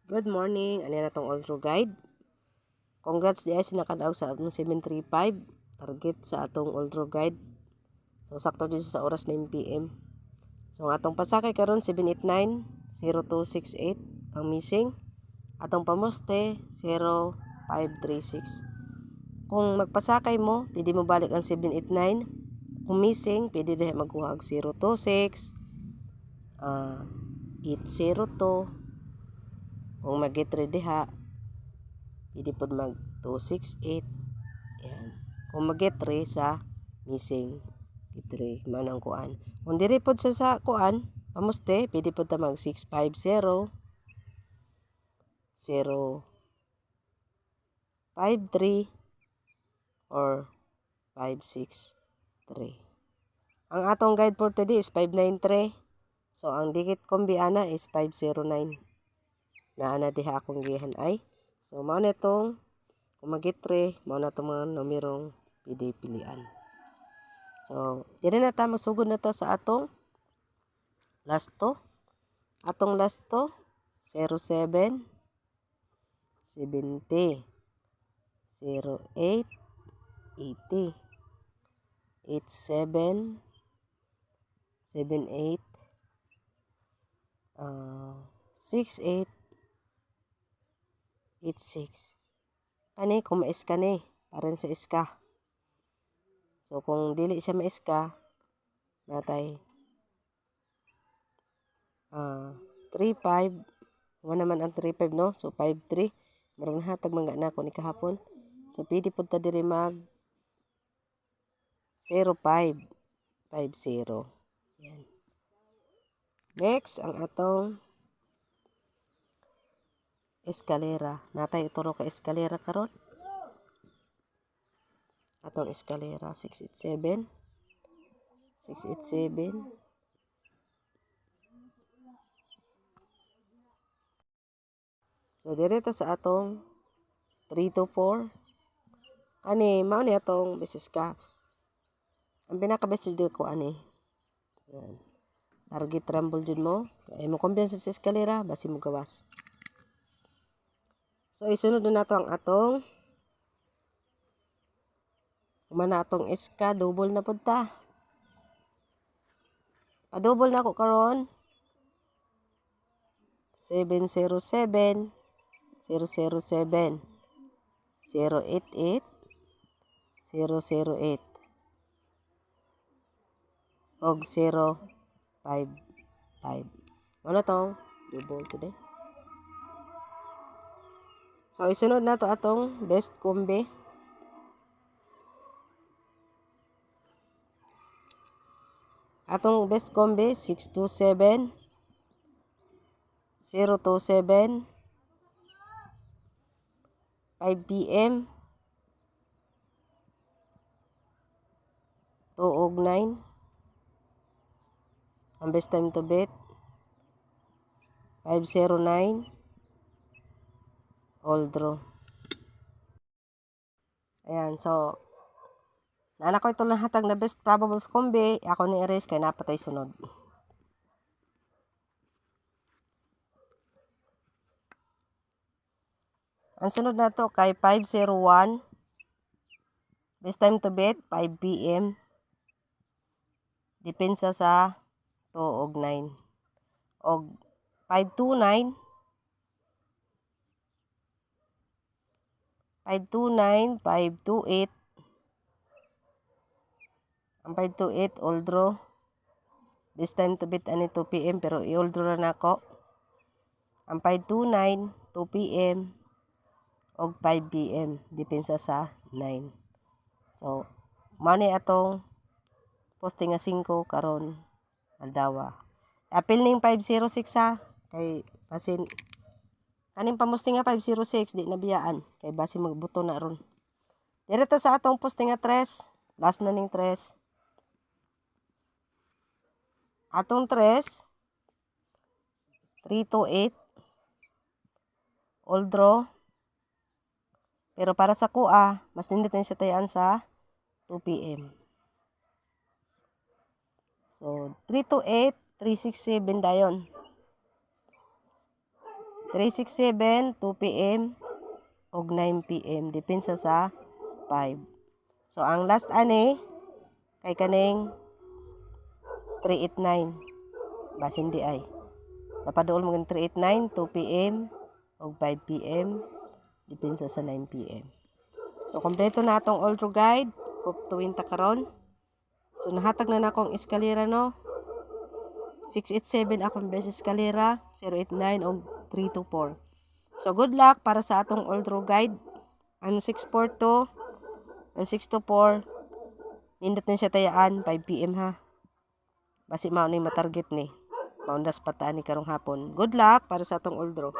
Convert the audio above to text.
Good morning. Ano na tong Ultra Guide? Congrats di ay sinakadaw sa atong 735. Target sa atong Ultra Guide. So, sakto din sa oras 9 p.m. So, ang atong pasakay karon 789-0268. Ang missing. Atong pamuste 0536. Kung magpasakay mo, pwede mo balik ang 789. Kung missing, pwede rin magkuha ang 026, 802. Kung mag-get diha, pwede po mag 268. Yan. Kung mag-get sa missing, get manang kuan. Kung diri po sa kuan, pamuste, pwede po ta mag 650 053 or 563. Ang atong guide for today is 593. So, ang dikit kombi ana is 509. Naana diha akong gihan ay. So, mao na itong kung mag-get mao na itong mga numerong pwede pilian. So, dili na ta masugod na ta sa atong lasto. Atong lasto 07 70 08 80 87 78 68 86. Kani kung ma-iska ni, parin sa iska. So kung dili siya ma-iska, natay 35. Mo naman ang 35 no. So 53. Murag nahatag man na ako ni kahapon. So pwede pud ta diri mag 0550. Yan. Next ang atong eskalera. Natay ituro ka eskalera karon. Atong eskalera 687. 687. So direta sa atong 324. Ani mao ni atong beses ka. Ang pinaka-best jud ko ani. Yan. Target rumble jud mo. Kaya mo kumbiyansa sa eskalera basi mo gawas. So isunod na nato ang atong humana atong iska double na pud ta. Pa-double na ko karon 707 007 088 008 og 055. Ano to? Double today. So isunod na to atong best kombi. Atong best kombi 627 027 5 p.m. 2 og 9. Ang best time to bet 509 all draw. Ayan, so nana ko ito lahatag na best probables kombi. Ako ni erase kay napatay sunod. Ang sunod na to kay 501. Best time to bet 5 p.m. Depensa sa 2 og 9. Og 529 528. Ang 528 all draw. This time to beat ani 2 p.m. pero i-all draw na ako. Ang 529 2 p.m. og 5 p.m. Depensa sa 9. So, mani atong posting nga 5 karon aldawa. Apil ning 506 ha kay basin kaning pamusting nga 506 di nabiyaan kay basi magbuto na ron. Direto sa atong posting nga 3, last na ning 3. Atong 3 328 all draw. Pero para sa kuha, mas ninditin siya tayaan sa 2 p.m. So 328 367 dayon. 367, 2 p.m. og 9 p.m. Depende sa 5. So, ang last ani, kay kaning 389. Basin di ay. Napaduol mo ng 389, 2 p.m. o 5 p.m. Depende sa 9 p.m. So, kompleto na atong all through guide. Tuwing takaron. So, nahatag na akong eskalera, no? 687 akong best eskalera. 089 o 324. So, good luck para sa atong all through guide. Ang 642, ang 624, nindot na siya tayaan, 5 p.m. ha. Basi mao ni matarget ni. Maundas pataan ni karong hapon. Good luck para sa atong all draw.